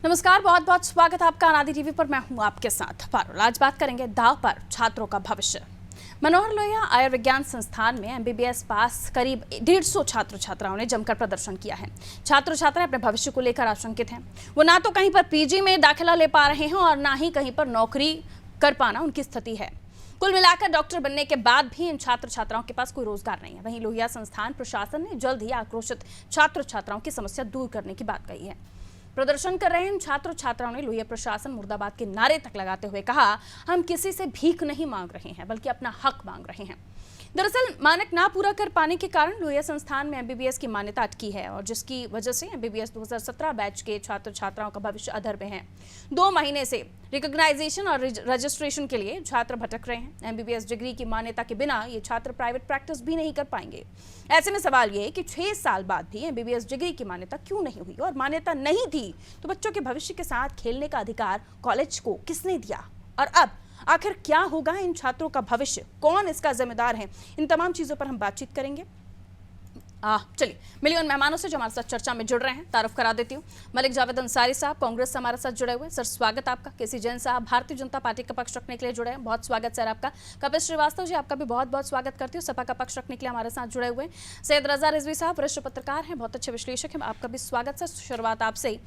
नमस्कार, बहुत बहुत स्वागत है आपका अनादि टीवी पर। मैं हूं आपके साथ पारुल। आज बात करेंगे दाव पर छात्रों का भविष्य। मनोहर लोहिया आयुर्विज्ञान संस्थान में एमबीबीएस पास करीब 150 छात्र छात्राओं ने जमकर प्रदर्शन किया है। छात्र छात्राएं अपने भविष्य को लेकर आशंकित हैं। वो ना तो कहीं पर पीजी में दाखिला ले पा रहे हैं और ना ही कहीं पर नौकरी कर पाना उनकी स्थिति है। कुल मिलाकर डॉक्टर बनने के बाद भी इन छात्र छात्राओं के पास कोई रोजगार नहीं है। वहीं लोहिया संस्थान प्रशासन ने जल्द ही आक्रोशित छात्र छात्राओं की समस्या दूर करने की बात कही है। प्रदर्शन कर रहे इन छात्र छात्राओं ने लोहिया प्रशासन मुर्दाबाद के नारे तक लगाते हुए कहा, हम किसी से भीख नहीं मांग रहे हैं बल्कि अपना हक मांग रहे हैं। दरअसल मानक ना पूरा कर पाने के कारण लोहिया संस्थान में एमबीबीएस की मान्यता अटकी है और जिसकी वजह से एमबीबीएस 2017 बैच के छात्र छात्राओं का भविष्य अधर में है। 2 महीने से रिकॉग्नाइजेशन और रजिस्ट्रेशन के लिए छात्र भटक रहे हैं। एमबीबीएस डिग्री की मान्यता के बिना ये छात्र प्राइवेट प्रैक्टिस भी नहीं कर पाएंगे। ऐसे में सवाल ये है कि 6 साल बाद भी एमबीबीएस डिग्री की मान्यता क्यों नहीं हुई, और मान्यता नहीं थी तो बच्चों के भविष्य के साथ खेलने का अधिकार कॉलेज को किसने दिया, और अब आखिर क्या होगा इन छात्रों का भविष्य, कौन इसका जिम्मेदार है, इन तमाम चीजों पर हम बातचीत करेंगे। चलिए मिलिए उन मेहमानों से जो हमारे साथ चर्चा में जुड़ रहे हैं। तारुफ करा देती हूँ। मलिक जावेद अंसारी साहब कांग्रेस से हमारे साथ जुड़े हुए। सर स्वागत आपका। केसी जैन साहब भारतीय जनता पार्टी का पक्ष रखने के लिए जुड़े हैं, बहुत स्वागत सर आपका। कपिल श्रीवास्तव जी आपका भी बहुत बहुत स्वागत करती हूँ, सपा का पक्ष रखने के लिए हमारे साथ जुड़े हुए। सैयद रजा रिजवी साहब वरिष्ठ पत्रकार हैं, बहुत अच्छे विश्लेषक हैं, आपका भी स्वागत सर। शुरुआत आपसे ही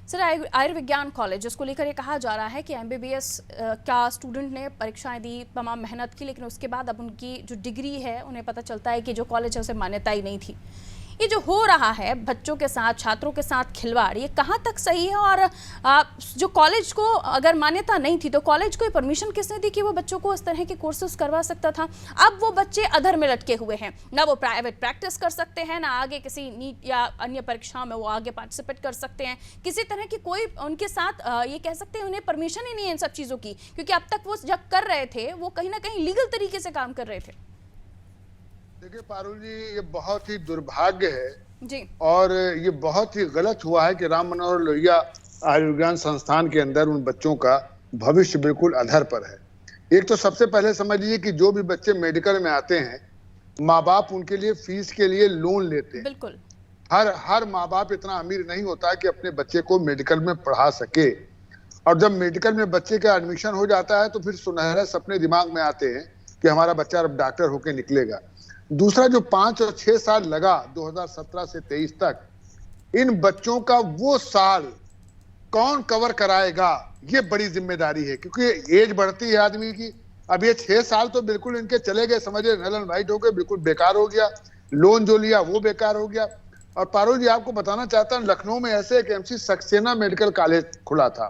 सर, आयुर्विज्ञान कॉलेज जिसको लेकर ये कहा जा रहा है कि एमबीबीएस का स्टूडेंट ने परीक्षाएं दी, तमाम मेहनत की, लेकिन उसके बाद अब उनकी जो डिग्री है उन्हें पता चलता है कि जो कॉलेज है उसे मान्यता ही नहीं थी। ये जो हो रहा है बच्चों के साथ, छात्रों के साथ खिलवाड़, ये कहाँ तक सही है? और जो कॉलेज को अगर मान्यता नहीं थी तो कॉलेज को परमिशन किसने दी कि वो बच्चों को इस तरह के कोर्सेज करवा सकता था? अब वो बच्चे अधर में लटके हुए हैं, ना वो प्राइवेट प्रैक्टिस कर सकते हैं, ना आगे किसी नीट या अन्य परीक्षाओं में वो आगे पार्टिसिपेट कर सकते हैं। किसी तरह की कोई उनके साथ ये कह सकते हैं उन्हें परमिशन ही नहीं है इन सब चीज़ों की, क्योंकि अब तक वो जब कर रहे थे वो कहीं ना कहीं लीगल तरीके से काम कर रहे थे। देखिए पारुल जी, ये बहुत ही दुर्भाग्य है जी, और ये बहुत ही गलत हुआ है कि राम मनोहर लोहिया आयुर्विज्ञान संस्थान के अंदर उन बच्चों का भविष्य बिल्कुल अधर पर है। एक तो सबसे पहले समझ लीजिए कि जो भी बच्चे मेडिकल में आते हैं, माँ बाप उनके लिए फीस के लिए लोन लेते हैं। बिल्कुल। हर माँ बाप इतना अमीर नहीं होता है कि अपने बच्चे को मेडिकल में पढ़ा सके, और जब मेडिकल में बच्चे का एडमिशन हो जाता है तो फिर सुनहरे सपने दिमाग में आते हैं कि हमारा बच्चा अब डॉक्टर होकर निकलेगा। दूसरा, जो 5 और 6 साल लगा 2017 से 23 तक, इन बच्चों का वो साल कौन कवर कराएगा, ये बड़ी जिम्मेदारी है, क्योंकि एज बढ़ती है आदमी की। अब ये 6 साल तो बिल्कुल इनके चले गए, समझे, नल एंड वाइट हो गए, बिल्कुल बेकार हो गया। लोन जो लिया वो बेकार हो गया। और पारुल जी, आपको बताना चाहता हूँ, लखनऊ में ऐसे एक एमसी सक्सेना मेडिकल कॉलेज खुला था,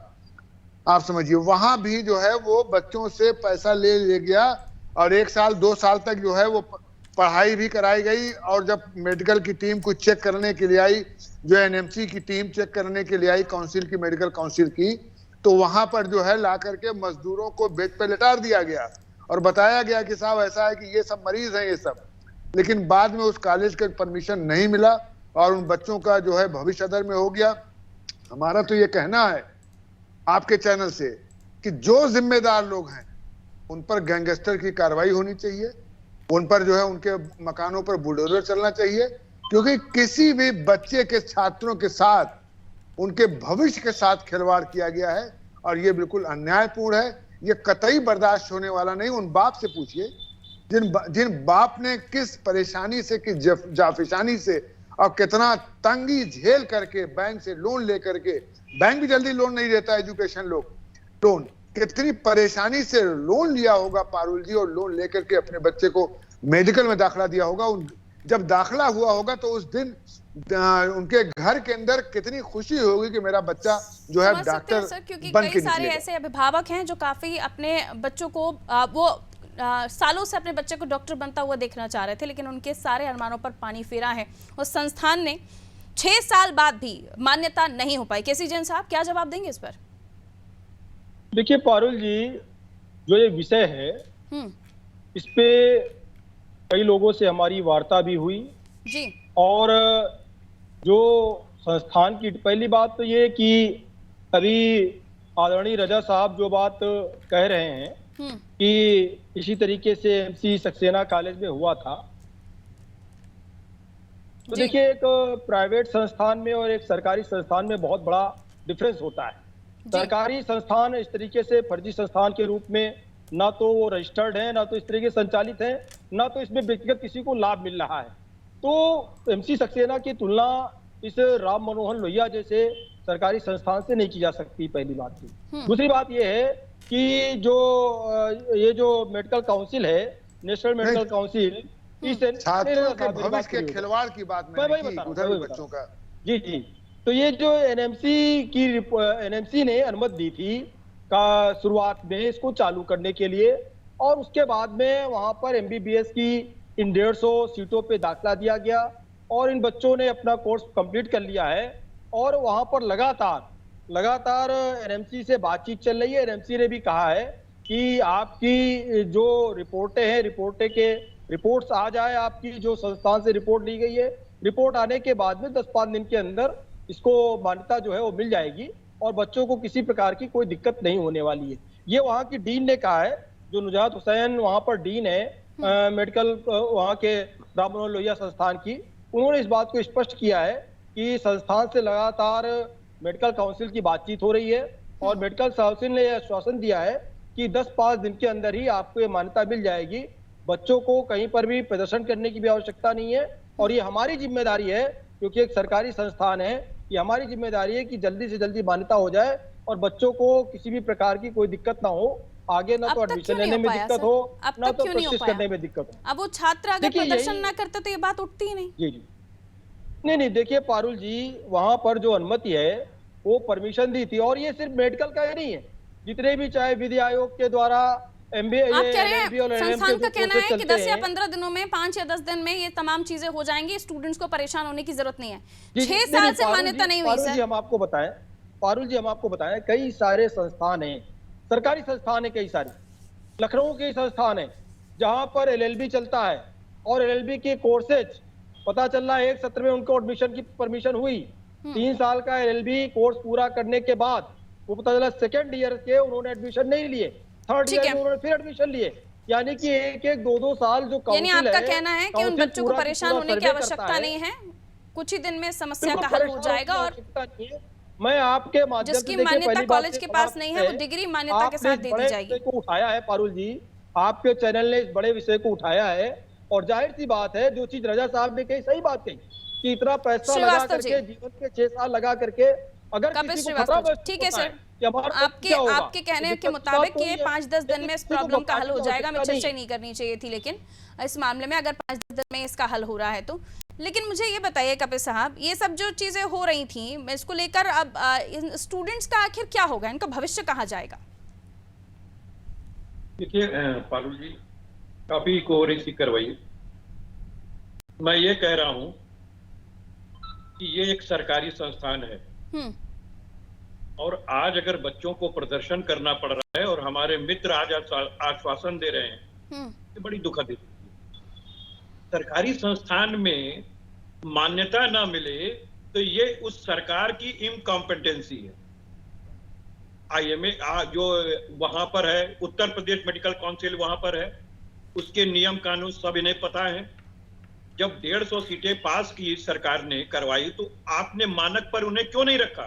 आप समझिए, वहां भी जो है वो बच्चों से पैसा ले गया और 1 साल 2 साल तक जो है वो पढ़ाई भी कराई गई। और जब मेडिकल की टीम को चेक करने के लिए आई, जो एनएमसी की टीम चेक करने के लिए आई, काउंसिल की, मेडिकल काउंसिल की, तो वहां पर जो है ला करके मजदूरों को बेड पे लिटा दिया गया और बताया गया कि साहब ऐसा है कि ये सब मरीज हैं ये सब। लेकिन बाद में उस कॉलेज का परमिशन नहीं मिला और उन बच्चों का जो है भविष्य अधर में हो गया। हमारा तो ये कहना है आपके चैनल से कि जो जिम्मेदार लोग हैं उन पर गैंगस्टर की कार्रवाई होनी चाहिए, उन पर जो है उनके मकानों पर बुलडोजर चलना चाहिए, क्योंकि किसी भी बच्चे के, छात्रों के साथ, उनके भविष्य के साथ खिलवाड़ किया गया है और ये बिल्कुल अन्यायपूर्ण है। ये कतई बर्दाश्त होने वाला नहीं। उन बाप से पूछिए जिन बाप ने किस परेशानी से, किस जाफिशानी से और कितना तंगी झेल करके बैंक से लोन लेकर के, बैंक भी जल्दी लोन नहीं देता, एजुकेशन लोन, कितनी परेशानी से लोन लिया होगा पारुल जी, और लोन लेकर के अपने बच्चे को मेडिकल में दाखिला दिया होगा। जब दाखिला हुआ होगा तो उस दिन उनके घर के अंदर कितनी खुशी होगी कि मेरा बच्चा जो है डॉक्टर बन के निकलेगा। कई सारे ऐसे अभिभावक हैं जो काफी अपने बच्चों को सालों से अपने बच्चे को डॉक्टर बनता हुआ देखना चाह रहे थे, लेकिन उनके सारे अरमानों पर पानी फेरा है। उस संस्थान ने 6 साल बाद भी मान्यता नहीं हो पाई। केसी जैन साहब क्या जवाब देंगे इस पर? देखिए पारुल जी, जो ये विषय है इस पे कई लोगों से हमारी वार्ता भी हुई जी, और जो संस्थान की पहली बात तो ये कि अभी आदरणीय रजा साहब जो बात कह रहे हैं कि इसी तरीके से एमसी सक्सेना कॉलेज में हुआ था, तो देखिए एक प्राइवेट संस्थान में और एक सरकारी संस्थान में बहुत बड़ा डिफरेंस होता है। सरकारी संस्थान इस तरीके से फर्जी संस्थान के रूप में ना तो वो रजिस्टर्ड है, ना तो इस तरीके से संचालित है, ना तो इसमें व्यक्तिगत किसी को लाभ मिल रहा है। तो एमसी सक्सेना की तुलना इस राम मनोहर लोहिया जैसे सरकारी संस्थान से नहीं की जा सकती, पहली बात थी। दूसरी बात ये है कि ये जो मेडिकल काउंसिल है, नेशनल मेडिकल काउंसिल, इस छात्रों के भविष्य के खिलवाड़ की बात मैंने की, उधर बच्चों का। जी जी, तो ये जो एनएमसी ने अनुमति दी थी का शुरुआत में इसको चालू करने के लिए, और उसके बाद में वहां पर एमबीबीएस की इन 150 सीटों पे दाखिला दिया गया और इन बच्चों ने अपना कोर्स कंप्लीट कर लिया है। और वहां पर लगातार एनएमसी से बातचीत चल रही है। एनएमसी ने भी कहा है कि आपकी जो रिपोर्ट्स आ जाए, आपकी जो संस्थान से रिपोर्ट ली गई है, रिपोर्ट आने के बाद में 10-5 दिन के अंदर इसको मान्यता जो है वो मिल जाएगी और बच्चों को किसी प्रकार की कोई दिक्कत नहीं होने वाली है। ये वहाँ की डीन ने कहा है, जो नुजात हुसैन वहाँ पर डीन है मेडिकल वहाँ के राम मनोहर लोहिया संस्थान की, उन्होंने इस बात को स्पष्ट किया है कि संस्थान से लगातार मेडिकल काउंसिल की बातचीत हो रही है और मेडिकल काउंसिल ने यह आश्वासन दिया है कि 10-5 दिन के अंदर ही आपको ये मान्यता मिल जाएगी। बच्चों को कहीं पर भी प्रदर्शन करने की भी आवश्यकता नहीं है और ये हमारी जिम्मेदारी है, क्योंकि एक सरकारी संस्थान है, ये हमारी जिम्मेदारी है कि जल्दी से जल्दी मान्यता हो जाए और बच्चों को किसी भी प्रकार की कोई दिक्कत ना हो, आगे ना तो एडमिशन लेने में दिक्कत हो, ना तो प्रैक्टिस करने में दिक्कत हो। अब वो छात्र अगर प्रदर्शन ना करते तो ये बात उठती ही नहीं। जी, नहीं, देखिए पारुल जी, वहां पर जो अनुमति है वो परमिशन दी थी, और ये सिर्फ मेडिकल का ही नहीं है, जितने भी चाहे विधि आयोग के द्वारा MBA, आप कह रहे हैं संस्थान का कहना है कि 10 या 15 दिनों में, 5 या 10 दिन में ये तमाम चीजें हो जाएंगी, स्टूडेंट्स को परेशान होने की जरूरत नहीं है। 6 साल से मान्यता नहीं हुई सर। पारुल जी हम आपको बताएं, कई सारे संस्थान हैं, सरकारी संस्थान है, कई सारे लखनऊ के संस्थान है जहां पर LLB चलता है और LLB के कोर्सेज पता चल रहा है एक सत्र में उनको एडमिशन की परमिशन हुई। 3 साल का LLB कोर्स पूरा करने के बाद वो पता चला सेकेंड ईयर के उन्होंने एडमिशन नहीं लिए, थर्ड ईयर में उन्होंने फिर एडमिशन लिए, यानी कि एक 2-2 साल जो काउंसिल है, यानी आपका कहना है कि उन बच्चों को परेशान होने की आवश्यकता नहीं है, कुछ ही दिन में समस्या का हल हो जाएगा। और मैं आपके माध्यम से, जिसकी मान्यता कॉलेज के पास नहीं है वो डिग्री मान्यता के साथ दे दी जाएगी। को उठाया है पारुल जी, आपके चैनल ने इस बड़े विषय को उठाया है और जाहिर सी बात है, जो चीज रजा साहब ने कही सही बात कही कि इतना पैसा लगा करके, जीवन के 6 साल लगा करके, अगर किसी को खतरा, ठीक है सर, आपके कहने के मुताबिक ये 5-10 दिन में इस प्रॉब्लम का हल हो जाएगा। मैं चर्चा नहीं करनी चाहिए थी, लेकिन इस मामले में अगर 5-10 दिन में इसका हल हो रहा है तो। लेकिन मुझे ये बताइए कपिल साहब, ये सब जो चीजें हो रही थी, इसको लेकर अब स्टूडेंट्स का आखिर क्या होगा, इनका भविष्य कहाँ जाएगा? देखिए पारुल जी, काफी कोवरेज करवाइए। मैं ये कह रहा हूं कि ये एक सरकारी संस्थान है और आज अगर बच्चों को प्रदर्शन करना पड़ रहा है और हमारे मित्र आज आश्वासन दे रहे हैं, ये बड़ी दुखद है। सरकारी संस्थान में मान्यता ना मिले तो ये उस सरकार की इनकॉम्पिटेंसी है। IMA जो वहां पर है, उत्तर प्रदेश मेडिकल काउंसिल वहां पर है, उसके नियम कानून सब इन्हें पता है। जब 150 सीटें पास की सरकार ने करवाई तो आपने मानक पर उन्हें क्यों नहीं रखा?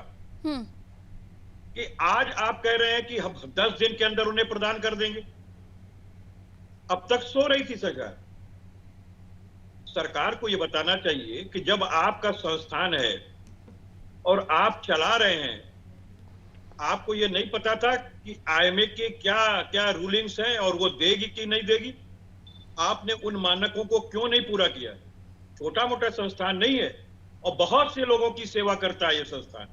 कि आज आप कह रहे हैं कि हम 10 दिन के अंदर उन्हें प्रदान कर देंगे। अब तक सो रही थी सरकार। सरकार को यह बताना चाहिए कि जब आपका संस्थान है और आप चला रहे हैं, आपको यह नहीं पता था कि IMA के क्या क्या रूलिंग्स हैं और वो देगी कि नहीं देगी? आपने उन मानकों को क्यों नहीं पूरा किया? छोटा मोटा संस्थान नहीं है और बहुत से लोगों की सेवा करता है ये संस्थान।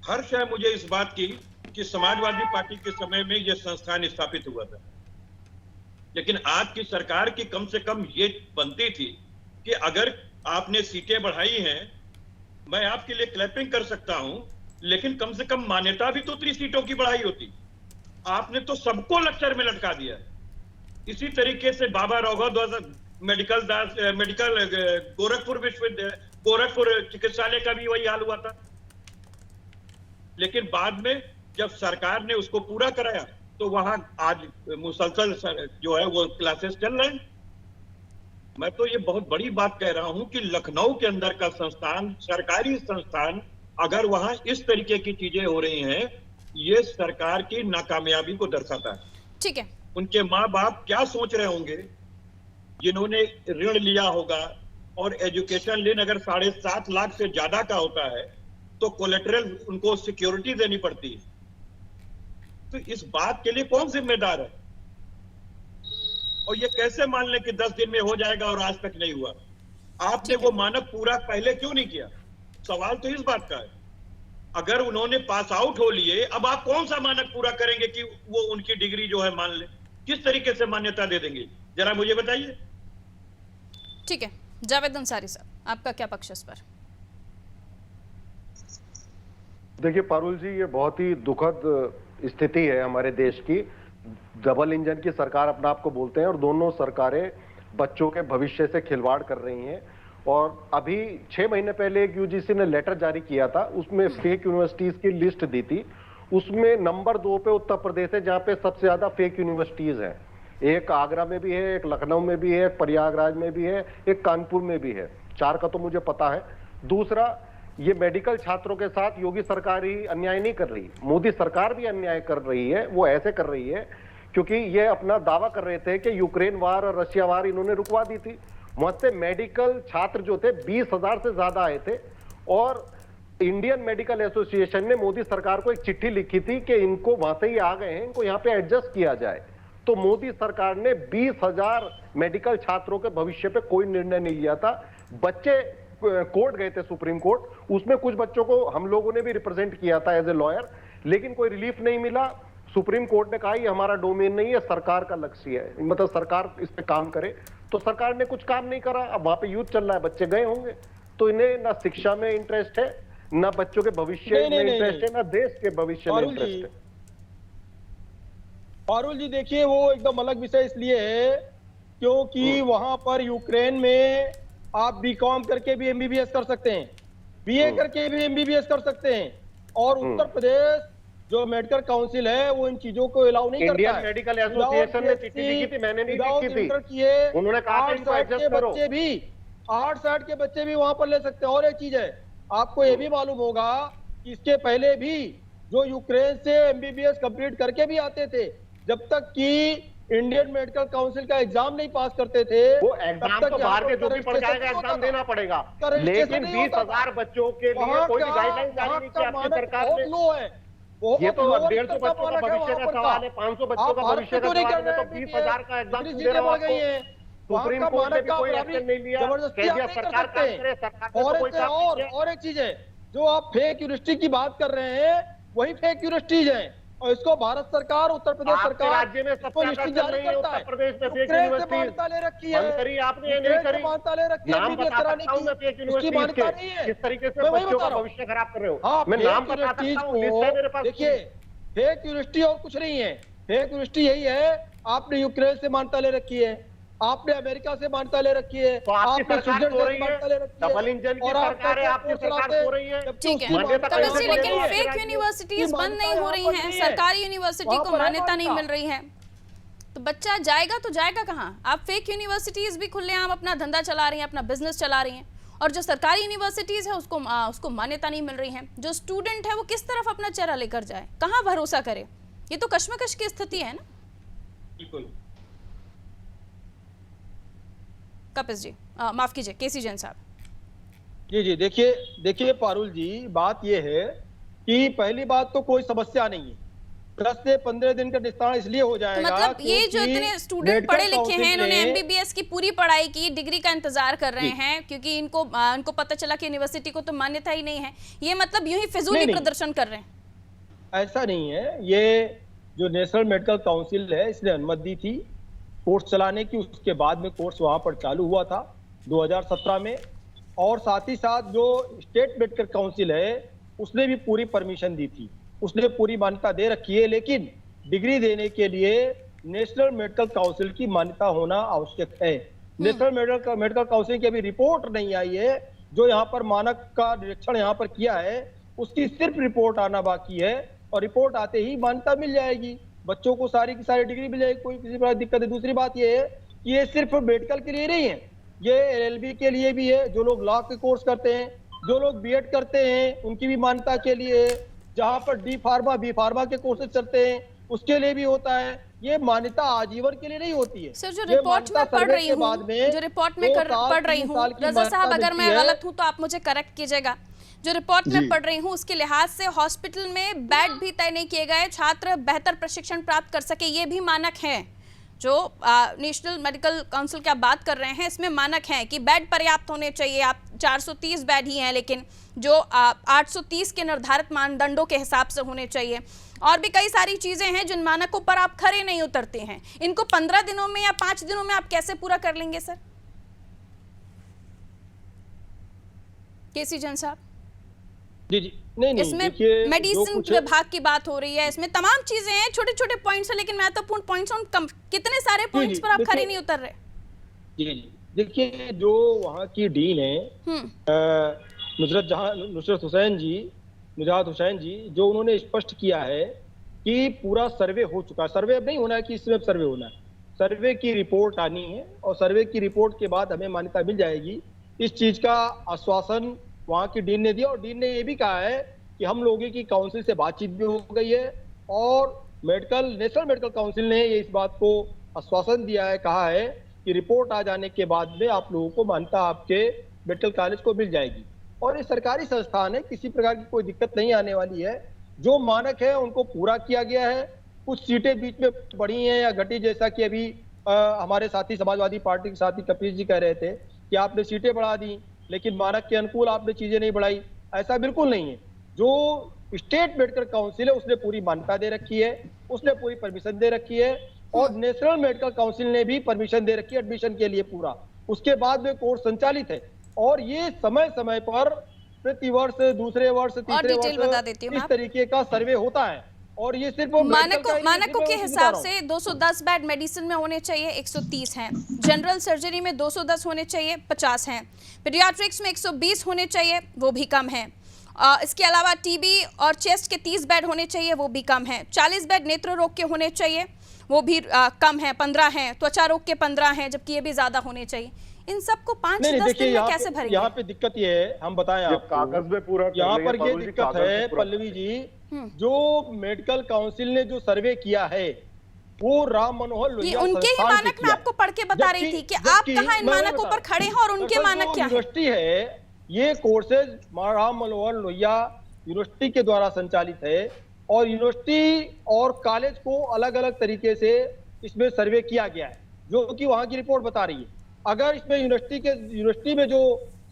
हर्ष है मुझे इस बात की कि समाजवादी पार्टी के समय में यह संस्थान स्थापित हुआ था, लेकिन आपकी सरकार की कम से कम ये बनती थी कि अगर आपने सीटें बढ़ाई हैं, मैं आपके लिए क्लैपिंग कर सकता हूं, लेकिन कम से कम मान्यता भी तो 3 सीटों की बढ़ाई होती। आपने तो सबको लेक्चर में लटका दिया। इसी तरीके से बाबा राघव मेडिकल गोरखपुर चिकित्सालय का भी वही हाल हुआ था, लेकिन बाद में जब सरकार ने उसको पूरा कराया तो वहां आज मुसलसल जो है वो क्लासेस चल रहे हैं। मैं तो ये बहुत बड़ी बात कह रहा हूं कि लखनऊ के अंदर का संस्थान, सरकारी संस्थान, अगर वहां इस तरीके की चीजें हो रही हैं, ये सरकार की नाकामयाबी को दर्शाता है। ठीक है। उनके माँ बाप क्या सोच रहे होंगे जिन्होंने ऋण लिया होगा, और एजुकेशन लोन अगर 7.5 लाख से ज्यादा का होता है तो कोलेटरल उनको सिक्योरिटी देनी पड़ती है। तो इस बात के लिए कौन जिम्मेदार है? और ये कैसे मान लें कि 10 दिन में हो जाएगा और आज तक नहीं हुआ? आपने वो मानक पूरा पहले क्यों नहीं किया? सवाल तो इस बात का है। अगर उन्होंने पास आउट हो लिए, अब आप कौन सा मानक पूरा करेंगे कि वो उनकी डिग्री जो है मान ले? किस तरीके से मान्यता दे देंगे, जरा मुझे बताइए। ठीक है, जावेद अंसारी साहब, आपका क्या पक्ष इस पर? देखिए पारुल जी, ये बहुत ही दुखद स्थिति है हमारे देश की। डबल इंजन की सरकार अपना आपको बोलते हैं और दोनों सरकारें बच्चों के भविष्य से खिलवाड़ कर रही हैं। और अभी 6 महीने पहले एक यूजीसी ने लेटर जारी किया था, उसमें फेक यूनिवर्सिटीज की लिस्ट दी थी। उसमें नंबर 2 पे उत्तर प्रदेश है, जहां पे सबसे ज्यादा फेक यूनिवर्सिटीज हैं। एक आगरा में भी है, एक लखनऊ में भी है, एक प्रयागराज में भी है, एक कानपुर में भी है। 4 का तो मुझे पता है। दूसरा, ये मेडिकल छात्रों के साथ योगी सरकार ही अन्याय नहीं कर रही, मोदी सरकार भी अन्याय कर रही है। वो ऐसे कर रही है क्योंकि ये अपना दावा कर रहे थे कि यूक्रेन वार और रशिया वार इन्होंने रुकवा दी थी। वहां से मेडिकल छात्र जो थे 20,000 से ज्यादा आए थे, और इंडियन मेडिकल एसोसिएशन ने मोदी सरकार को एक चिट्ठी लिखी थी कि इनको वहां से ही आ गए हैं, इनको यहाँ पे एडजस्ट किया जाए। तो मोदी सरकार ने 20,000 मेडिकल छात्रों के भविष्य पे कोई निर्णय नहीं लिया था। बच्चे कोर्ट गए थे, सुप्रीम कोर्ट, उसमें कुछ बच्चों को हम लोगों ने भी रिप्रेजेंट किया था एज ए लॉयर, लेकिन कोई रिलीफ नहीं मिला। सुप्रीम कोर्ट ने कहा ये हमारा डोमेन नहीं है, सरकार का लक्ष्य है, मतलब सरकार इस पे काम करे। तो सरकार ने कुछ काम नहीं करा। अब वहां पे युद्ध चल रहा है, बच्चे गए होंगे, तो इन्हें ना शिक्षा में इंटरेस्ट है, ना बच्चों के भविष्य में इंटरेस्ट है, ना देश के भविष्य में इंटरेस्ट है। पारुल जी देखिए, वो एकदम अलग विषय इसलिए है क्योंकि वहां पर यूक्रेन में आप बीकॉम करके भी एमबीबीएस कर सकते हैं, बीए करके भी एमबीबीएस कर सकते हैं, और उत्तर प्रदेश जो मेडिकल काउंसिल है वो इन चीजों को अलाउ नहीं करता है। इंडियन मेडिकल एसोसिएशन ने चिट्ठी लिखी थी, मैंने नहीं लिखी थी। उन्होंने कहा था इनको एडजस्ट करो। बच्चे भी 8 साल के बच्चे भी वहां पर ले सकते हैं। और एक चीज है, आपको ये भी मालूम होगा कि इसके पहले भी जो यूक्रेन से एमबीबीएस कंप्लीट करके भी आते थे, जब तक कि इंडियन मेडिकल काउंसिल का एग्जाम नहीं पास करते थे, वो एग्जाम तो बाहर के जो भी पड़ जाएगा एग्जाम देना पड़ेगा, लेकिन 20,000 बच्चों के लिए कोई भी गाइडलाइन जारी नहीं की आपकी सरकार ने। ये तो 150 बच्चों का भविष्य का सवाल है, 500 बच्चों का भविष्य का सवाल है, तो 20,000 का एग्जाम दे रहा है। सुप्रीम कोर्ट ने भी कोई एक्शन नहीं लिया, कह दिया सरकार काम करे, सरकार ने तो कोई काम नहीं किया। और एक चीज है, जो आप फेक यूनिवर्सिटी की बात कर रहे हैं, वही फेक यूनिवर्सिटीज हैं, और इसको भारत सरकार, उत्तर प्रदेश सरकार राज्य में सबसे ज्यादा चल रही है उत्तर प्रदेश में फेक यूनिवर्सिटी। मान्यता ले रखी है, करी आपने ये नहीं करी, मान्यता ले रखी है, नाम बता सकता हूं मैं फेक यूनिवर्सिटी के, किस तरीके से बच्चों का भविष्य खराब कर रहे हो, मैं नाम बता सकता हूं, लिस्ट है मेरे पास। देखिए, फेक यूनिवर्सिटी और कुछ नहीं है। फेक यूनिवर्सिटी यही है, आपने यूक्रेन से मान्यता ले रखी है, आपने अमेरिका से मान्यता ले रखी है, तो आपकी सरकार सो रही है, डबल इंजन की सरकार है, आपकी सरकार सो रही है। ठीक है, लेकिन फेक यूनिवर्सिटीज बंद नहीं हो रही हैं, सरकारी यूनिवर्सिटी को मान्यता नहीं मिल रही है, तो बच्चा जाएगा तो जाएगा कहाँ? आप फेक यूनिवर्सिटीज भी खुलेआम अपना धंधा चला रही हैं, अपना बिजनेस चला रही हैं, और जो सरकारी यूनिवर्सिटीज है उसको मान्यता नहीं मिल रही है। जो स्टूडेंट है वो किस तरफ अपना चेहरा लेकर जाए, कहाँ भरोसा करे? ये तो कश्मकश की स्थिति है ना। बिल्कुल। कपिस जी, माफ कीजिए, केसी जैन साहब। जी देखिए पारुल जी, बात ये है कि पहली बात तो कोई समस्या नहीं है, 10 से 15 दिन का डिस्चार्ज इसलिए हो जाएगा। तो मतलब ये जो इतने स्टूडेंट पढ़े लिखे हैं, इन्होंने एमबीबीएस की पूरी पढ़ाई की, डिग्री का इंतजार कर रहे हैं, क्योंकि इनको पता चला कि यूनिवर्सिटी को तो मान्यता ही नहीं है, ये मतलब यूं ही फिजूली प्रदर्शन कर रहे हैं? ऐसा नहीं है। ये जो नेशनल मेडिकल काउंसिल है, इसने अनुमति दी थी कोर्स चलाने की, उसके बाद में कोर्स वहां पर चालू हुआ था 2017 में, और साथ ही साथ जो स्टेट मेडिकल काउंसिल है उसने भी पूरी परमिशन दी थी, उसने पूरी मान्यता दे रखी है। लेकिन डिग्री देने के लिए नेशनल मेडिकल काउंसिल की मान्यता होना आवश्यक है। नेशनल मेडिकल काउंसिल की अभी रिपोर्ट नहीं आई है, जो यहाँ पर मानक का निरीक्षण यहाँ पर किया है, उसकी सिर्फ रिपोर्ट आना बाकी है, और रिपोर्ट आते ही मान्यता मिल जाएगी, बच्चों को सारी की सारी डिग्री मिल जाएगी, कोई किसी प्रकार दिक्कत है। दूसरी बात ये है कि ये सिर्फ मेडिकल के लिए नहीं है, ये एलएलबी के लिए भी है। जो लोग लॉ के कोर्स करते हैं जो लोग बीएड करते हैं उनकी भी मान्यता के लिए, जहां पर डी फार्मा बी फार्मा के कोर्सेज चलते हैं उसके लिए भी होता है। ये मान्यता आजीवन के लिए नहीं होती है। सर, जो रिपोर्ट में पढ़ रही हूँ, जो रिपोर्ट में पढ़ रही हूँ, रजा साहब अगर मैं गलत हूँ तो आप मुझे करेक्ट कीजिएगा। जो रिपोर्ट में पढ़ रही हूँ उसके लिहाज से हॉस्पिटल में बेड भी तय नहीं किए गए, छात्र बेहतर प्रशिक्षण प्राप्त कर सके, ये भी मानक है। जो नेशनल मेडिकल काउंसिल की आप बात कर रहे हैं इसमें मानक है कि बेड पर्याप्त होने चाहिए। आप 430 बेड ही हैं, लेकिन जो 830 के निर्धारित मानदंडों के हिसाब से होने चाहिए। और भी कई सारी चीजें हैं जिन मानकों पर आप खरे नहीं उतरते हैं। इनको 15 दिनों में या 5 दिनों में आप कैसे पूरा कर लेंगे सर? केसी जैन साहब। जी जी, नहीं इसमें मेडिसिन विभाग की बात हो रही है, इसमें तमाम चीजें हैं, छोटे छोटे पॉइंट्स हैं, लेकिन महत्वपूर्ण पॉइंट्स उन कितने सारे पॉइंट्स पर आप खरे नहीं उतर रहे। जी जी, देखिए जो वहाँ की डीन है निजात हुसैन जी, जो उन्होंने स्पष्ट किया है कि पूरा सर्वे हो चुका है। सर्वे अब नहीं होना है कि इसमें सर्वे होना है, सर्वे की रिपोर्ट आनी है और सर्वे की रिपोर्ट के बाद हमें मान्यता मिल जाएगी। इस चीज का आश्वासन वहाँ की डीन ने दिया और डीन ने ये भी कहा है कि हम लोगों की काउंसिल से बातचीत भी हो गई है और नेशनल मेडिकल काउंसिल ने इस बात को आश्वासन दिया है, कहा है कि रिपोर्ट आ जाने के बाद में आप लोगों को मान्यता आपके मेडिकल कॉलेज को मिल जाएगी। और ये सरकारी संस्थान है, किसी प्रकार की कोई दिक्कत नहीं आने वाली है। जो मानक है उनको पूरा किया गया है। कुछ सीटें बीच में बढ़ी हैं या घटी, जैसा कि अभी हमारे साथी समाजवादी पार्टी के साथी कपिल जी कह रहे थे कि आपने सीटें बढ़ा दी लेकिन मानक के अनुकूल आपने चीजें नहीं बढ़ाई। ऐसा बिल्कुल नहीं है। जो स्टेट मेडिकल काउंसिल है उसने पूरी मान्यता दे रखी है, उसने पूरी परमिशन दे रखी है और नेशनल मेडिकल काउंसिल ने भी परमिशन दे रखी है एडमिशन के लिए पूरा। उसके बाद में कोर्स संचालित है और ये समय समय पर प्रति वर्ष, दूसरे वर्ष, तीसरे वर्ष इस तरीके का सर्वे होता है। और ये सिर्फ मानकों के हिसाब से 210 बेड मेडिसिन में होने चाहिए, 130 हैं। जनरल सर्जरी में 210 होने चाहिए, 50 हैं। पीडियाट्रिक्स में 120 होने चाहिए, वो भी कम है। इसके अलावा टीबी और चेस्ट के 30 बेड होने चाहिए, वो भी कम है। 40 बेड नेत्र रोग के होने चाहिए, वो भी कम है, 15 हैं। त्वचा रोग के 15 हैं, जबकि ये भी ज्यादा होने चाहिए। इन सबको 5-10 दिन में कैसे भरेंगे? यहाँ पे दिक्कत ये है, हम बताएं आपको, कागज में पूरा यहाँ पर ये दिक्कत है पल्लवी जी, जो मेडिकल काउंसिल ने जो सर्वे किया है वो राम मनोहर लोहिया उनके ही मानक मैं आपको पढ़ के बता रही थी कि आप कहाँ इन मानकों पर खड़े हैं और उनके मानक क्या है। यूनिवर्सिटी है, ये कोर्सेज राम मनोहर लोहिया यूनिवर्सिटी के द्वारा संचालित है और यूनिवर्सिटी और कॉलेज को अलग अलग तरीके से इसमें सर्वे किया गया है, जो कि वहाँ की रिपोर्ट बता रही है। अगर इसमें यूनिवर्सिटी में जो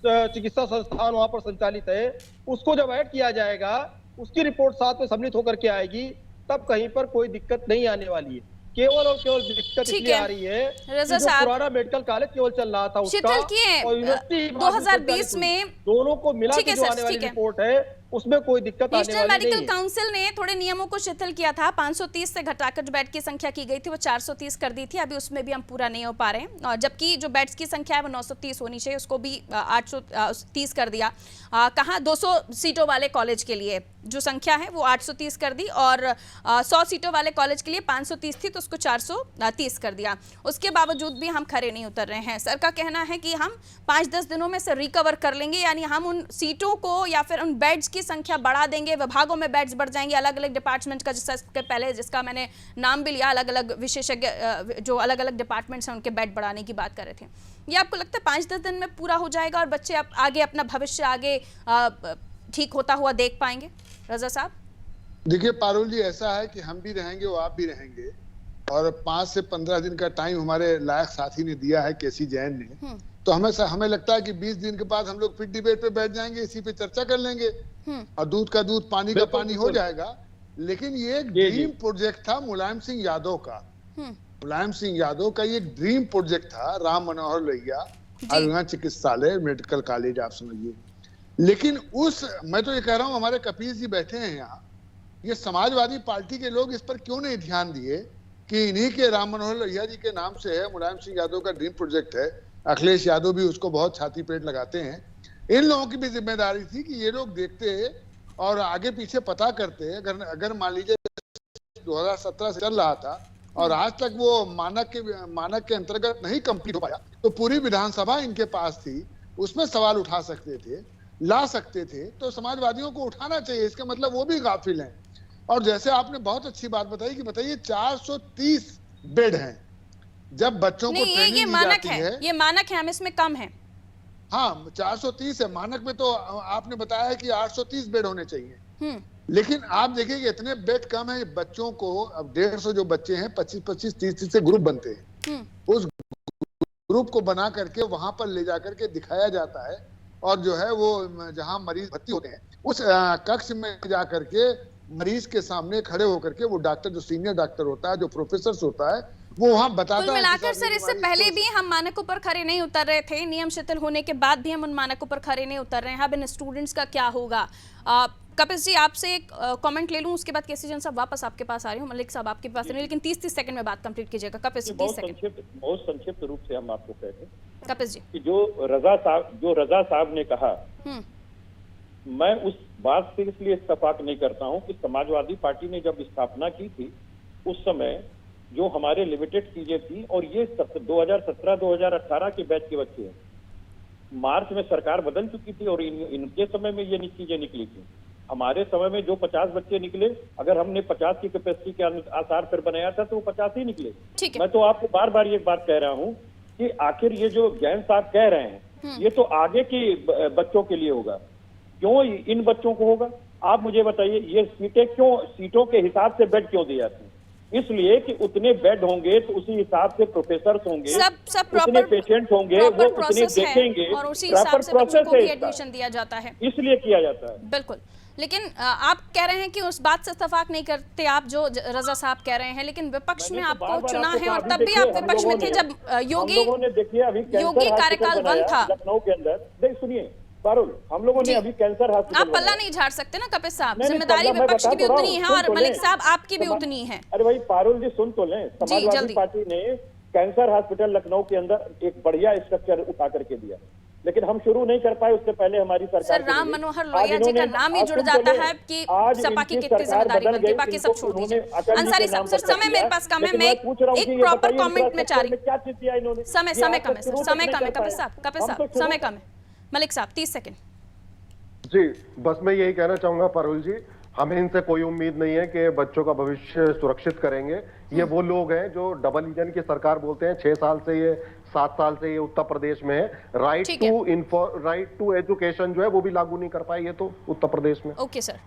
चिकित्सा संस्थान वहाँ पर संचालित है उसको जब ऐड किया जाएगा, उसकी रिपोर्ट साथ में सम्मिलित होकर के आएगी, तब कहीं पर कोई दिक्कत नहीं आने वाली है। केवल और केवल दिक्कत इसलिए आ रही है कि जो पुराना मेडिकल कॉलेज केवल चल रहा था उसका और यूनिवर्सिटी 2020 में दोनों को मिला के जो आने वाली रिपोर्ट है उसमें कोई दिक्कत आने वाली नहीं है। नेशनल मेडिकल काउंसिल ने थोड़े नियमों को शिथिल किया था। 530 से घटाकर जो बेड की संख्या की गई थी वो 430 कर दी थी। अभी उसमें भी हम पूरा नहीं हो पा रहे हैं, और जबकि जो बेड्स की संख्या है वो 930 होनी चाहिए, उसको भी 830 कर दिया। कहाँ 200 सीटों वाले कॉलेज के लिए जो संख्या है वो 830 कर दी और 100 सीटों वाले कॉलेज के लिए 530 थी तो उसको 430 कर दिया। उसके बावजूद भी हम खरे नहीं उतर रहे हैं। सर का कहना है कि हम 5-10 दिनों में से रिकवर कर लेंगे, यानी हम उन सीटों को या फिर उन बेड्स की संख्या बढ़ा देंगे, विभागों में बेड्स बढ़ जाएंगे, अलग अलग डिपार्टमेंट का, जिसका पहले जिसका मैंने नाम भी लिया, अलग अलग विशेषज्ञ जो अलग अलग डिपार्टमेंट्स हैं उनके बेड बढ़ाने की बात कर रहे थे। ये आपको लगता है 5-10 दिन में पूरा हो जाएगा और बच्चे आगे अपना भविष्य आगे ठीक होता हुआ देख पाएंगे? रजा साहब देखिए पारुल जी, ऐसा है कि हम भी रहेंगे और आप भी रहेंगे, और 5 से 15 दिन का टाइम हमारे लायक साथी ने दिया है, केसी जैन ने। तो हमें लगता है कि 20 दिन के बाद हम लोग फिर डिबेट पे बैठ जाएंगे, इसी पे चर्चा कर लेंगे और दूध का दूध पानी का पानी हो जाएगा। लेकिन ये एक ड्रीम प्रोजेक्ट था मुलायम सिंह यादव का। मुलायम सिंह यादव का ये ड्रीम प्रोजेक्ट था, राम मनोहर लोहिया आयुर्वेद चिकित्सालय मेडिकल कॉलेज आप समझिए। लेकिन मैं तो ये कह रहा हूँ, हमारे कपिल जी बैठे हैं यहाँ, ये समाजवादी पार्टी के लोग इस पर क्यों नहीं ध्यान दिए कि इन्हीं के राम मनोहर लोहिया जी के नाम से है, मुलायम सिंह यादव का ड्रीम प्रोजेक्ट है। अखिलेश यादव भी उसको बहुत छाती पेट लगाते हैं। इन लोगों की भी जिम्मेदारी थी कि ये लोग देखते और आगे पीछे पता करते। अगर मान लीजिए 2017 से चल रहा था और आज तक वो मानक के अंतर्गत नहीं कंप्लीट हो पाया, तो पूरी विधानसभा इनके पास थी, उसमें सवाल उठा सकते थे। ला सकते थे, तो समाजवादियों को उठाना चाहिए। इसका मतलब वो भी गाफिल हैं। और जैसे आपने बहुत अच्छी बात बताई कि बताइए 430 बेड हैं। जब बच्चों को नहीं, ट्रेनिंग ये दी मानक जाती है, ये मानक है, हम इसमें कम है। हाँ 430 है मानक में, तो आपने बताया कि 830 बेड होने चाहिए। लेकिन आप देखिए कि इतने बेड कम है। बच्चों को अब 150 जो बच्चे हैं 25-25 30 से ग्रुप बनते हैं। उस ग्रुप को बना करके वहां पर ले जाकर के दिखाया जाता है, और जो है वो जहां मरीज भर्ती होते हैं उस कक्ष में जाकर के मरीज के सामने खड़े होकर के वो डॉक्टर, जो सीनियर डॉक्टर होता है, जो प्रोफेसर होता है, वो वहां बताता कुल है। मिलाकर सर, इससे पहले भी हम मानकों पर खरे नहीं उतर रहे थे, नियम शिथिल होने के बाद भी हम उन मानकों पर खरे नहीं उतर रहे हैं। अब इन स्टूडेंट्स का क्या होगा? कपिल जी, आपसे एक कमेंट ले लूं, उसके बाद केसी जैन साहब वापस आपके पास आ रही हूं। मलिक साहब आपके पास नहीं, लेकिन 30 सेकंड में बात कंप्लीट कीजिएगा। कपिल जी 30 सेकंड। बहुत संक्षिप्त रूप से हम आपको कहते हैं कपिल जी कि जो रजा साहब ने कहा, मैं उस बात से इसलिए इत्तेफाक नहीं करता हूं कि समाजवादी पार्टी ने जब स्थापना की थी उस समय जो हमारे लिमिटेड चीजें थी, और ये 2017-2018 के बैच के बच्चे हैं। मार्च में सरकार बदल चुकी थी और इनके समय में ये चीजें निकली थी। हमारे समय में जो 50 बच्चे निकले, अगर हमने 50 की कैपेसिटी के आधार पर बनाया था तो वो 50 ही निकले। मैं तो आपको बार बार ये बात कह रहा हूँ कि आखिर ये जो जैन साहब कह रहे हैं ये तो आगे के बच्चों के लिए होगा, क्यों इन बच्चों को होगा? आप मुझे बताइए, ये सीटों के हिसाब से बेड क्यों दिए जाते हैं? इसलिए कि उतने बेड होंगे तो उसी हिसाब से प्रोफेसर होंगे, उतने पेशेंट होंगे, वो उतने देखेंगे, और उसी हिसाब से बच्चों को भी एडमिशन दिया जाता है, इसलिए किया जाता है। बिल्कुल। लेकिन आप कह रहे हैं कि उस बात से इत्तेफाक नहीं करते आप जो रजा साहब कह रहे हैं, लेकिन विपक्ष में आपको चुना है और तब भी आप विपक्ष में थे जब योगी कार्यकाल बंद था। लखनऊ के अंदर सुनिए पारुल, हम लोगों ने अभी कैंसर हॉस्पिटल, आप पल्ला नहीं झाड़ सकते ना कपिल साहब, जिम्मेदारी विपक्ष की भी उतनी है और मलिक साहब आपकी भी उतनी है। अरे भाई पारुल जी सुन तो लें, समाजवादी पार्टी ने कैंसर हॉस्पिटल लखनऊ के अंदर एक बढ़िया स्ट्रक्चर उठा करके दिया, लेकिन हम शुरू नहीं कर पाए, उससे पहले हमारी सरकार। सर, राम मनोहर लोहिया जी का नाम ही जुड़ जाता है कि सपा की कितनी जिम्मेदारी बनती है, बाकी सब छोड़ दीजिए। अंसारी साहब, सर समय मेरे पास कम है, मैं एक प्रॉपर कमेंट में चाह रही हूं। क्या चीज दिया इन्होंने? समय कम है सर, समय कम है। कपिल साहब समय कम है। मलिक साहब 30 सेकंड। जी, बस मैं यही कहना चाहूंगा पारुल जी, हमें इनसे कोई उम्मीद नहीं है कि बच्चों का भविष्य सुरक्षित करेंगे। ये वो लोग हैं जो डबल इंजन की सरकार बोलते हैं, 6 साल से ये 7 साल से ये उत्तर प्रदेश में है। राइट टू एजुकेशन जो है वो भी लागू नहीं कर पाए ये तो उत्तर प्रदेश में। ओके सर,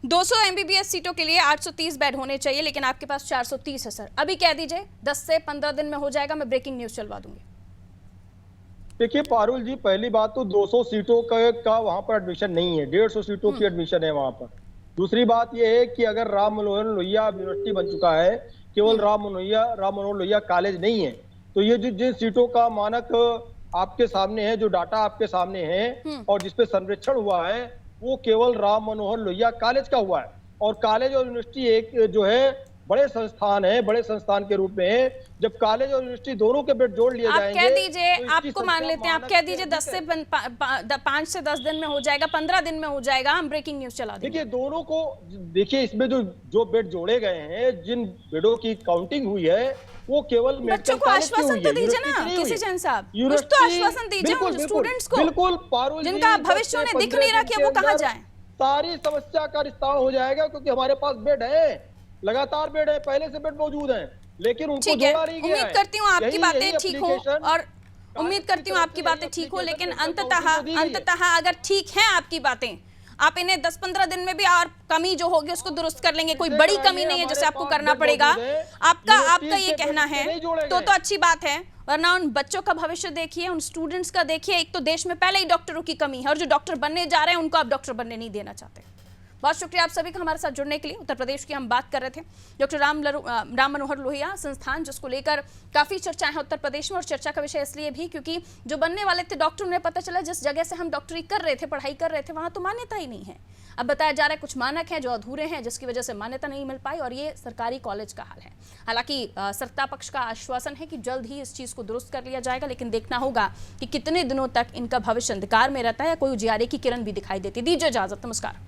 200 MBBS सीटों के लिए 830 बेड होने चाहिए, लेकिन आपके पास 430 है सर। अभी कह दीजिए 10 से 15 दिन में हो जाएगा, मैं ब्रेकिंग न्यूज चलवा दूंगी। देखिए पारुल जी, पहली बात तो 200 सीटों का वहां पर एडमिशन नहीं है, 150 सीटों की एडमिशन है वहां पर। दूसरी बात यह है कि अगर राम मनोहर लोहिया यूनिवर्सिटी बन चुका है, केवल राम मनोहर लोहिया कॉलेज नहीं है, तो ये जिन सीटों का मानक आपके सामने है, जो डाटा आपके सामने है और जिसपे संरक्षण हुआ है, वो केवल राम मनोहर लोहिया कॉलेज का हुआ है। और कॉलेज और यूनिवर्सिटी एक जो है बड़े संस्थान है, बड़े संस्थान के रूप में जब कॉलेज और यूनिवर्सिटी दोनों के बेड जोड़ लिए जाएंगे, आप कह दीजिए, तो आपको मान लेते हैं, आप कह दीजिए 5 से 10 दिन में हो जाएगा, 15 दिन में हो जाएगा, हम ब्रेकिंग न्यूज चला देंगे। देखिए दोनों को, देखिए इसमें जो बेड जोड़े गए हैं, जिन बेडों की काउंटिंग हुई है, वो केवल बच्चों को आश्वासन तो दीजिए ना किसी जैन साहब, कुछ तो आश्वासन दीजिए उन स्टूडेंट्स को, बिल्कुल पारुल, जिनका भविष्य उन्हें दिख नहीं रहा कि वो कहां जाएं। सारी समस्या का निस्तारण हो जाएगा, क्योंकि हमारे पास बेड है, लगातार बेड है, पहले से बेड मौजूद हैं, लेकिन उनको जोड़ा नहीं गया है। उम्मीद करती हूँ आपकी बातें ठीक हो, और उम्मीद करती हूँ आपकी बातें ठीक हो, लेकिन अंततः अगर ठीक है आपकी बातें, आप इन्हें 10-15 दिन में भी और कमी जो होगी उसको दुरुस्त कर लेंगे, कोई बड़ी कमी नहीं है जिसे आपको करना पड़ेगा। आपका ये कहना है तो अच्छी बात है, वरना उन बच्चों का भविष्य देखिए, उन स्टूडेंट्स का देखिए। एक तो देश में पहले ही डॉक्टरों की कमी है, और जो डॉक्टर बनने जा रहे हैं उनको आप डॉक्टर बनने नहीं देना चाहते। बहुत शुक्रिया आप सभी का हमारे साथ जुड़ने के लिए। उत्तर प्रदेश की हम बात कर रहे थे, डॉक्टर राम मनोहर लोहिया संस्थान, जिसको लेकर काफ़ी चर्चाएं हैं उत्तर प्रदेश में, और चर्चा का विषय इसलिए भी क्योंकि जो बनने वाले थे डॉक्टर, उन्हें पता चला जिस जगह से हम डॉक्टरी कर रहे थे, पढ़ाई कर रहे थे, वहाँ तो मान्यता ही नहीं है। अब बताया जा रहा है कुछ मानक हैं जो अधूरे हैं, जिसकी वजह से मान्यता नहीं मिल पाई, और ये सरकारी कॉलेज का हाल है। हालांकि सत्ता पक्ष का आश्वासन है कि जल्द ही इस चीज़ को दुरुस्त कर लिया जाएगा, लेकिन देखना होगा कि कितने दिनों तक इनका भविष्य अंधकार में रहता है या कोई उजियारे की किरण भी दिखाई देती। दीजिए इजाजत, नमस्कार।